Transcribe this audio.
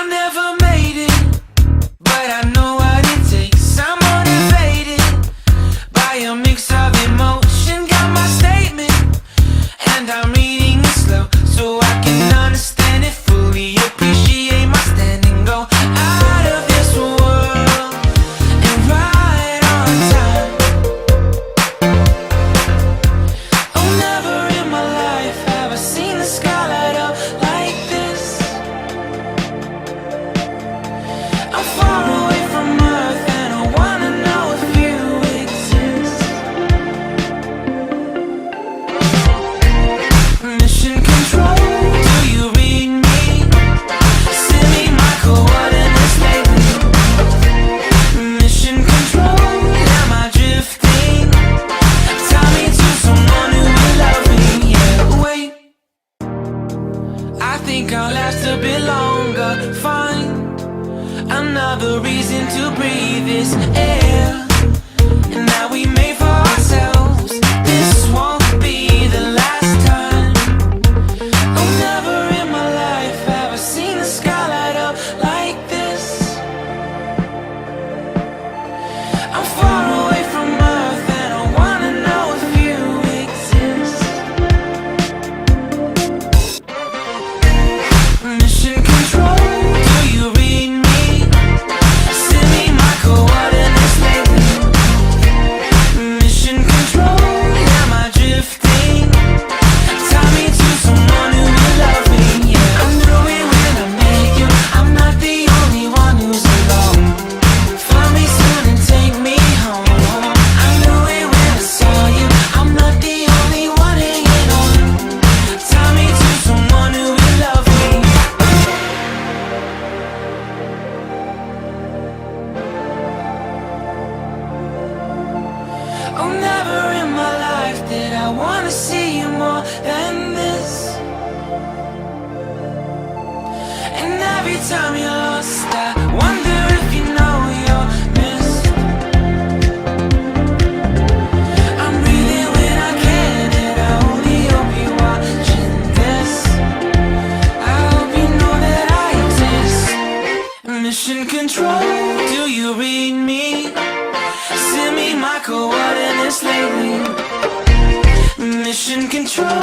never made it, but I know what it takes. I'm motivated by a mix of emotion. Got my statement, and I'm reading it slow so I can understand it fully. Appreciate my standing, go out of this world and right on time. Oh, never in my life have I seen the sky light up like this. I'm far away from Earth and I wanna know if you exist. Mission control, do you read me? Send me my coordinates lately. Mission control, am I drifting? Tie me to someone who will love me. Yeah, wait, I think I'll last a bit longer. Find another reason to breathe this air, and that we made for ourselves. This won't be the last time. Oh, never in my life have I seen the sky light up like this. I'm far away from Earth and I wanna know if you exist. Mission control, do you read me? Send me my coordinates lately. Mission control, am I drifting? Tie me to someone who will love me. Yeah, I knew it when I met you. I'm not the only one who's alone. Find me soon and take me home. I knew it when I saw you. I'm not the only one hanging on. Tie me to someone who will love me. Oh, never in my life did I wanna see you more than this. And every time you're lost, I wonder if you know you're missed. I'm breathing when I can, and I only hope you're watching this. I hope you know that I exist. Mission control, do you read me? Send me my coordinates lately. Mission control,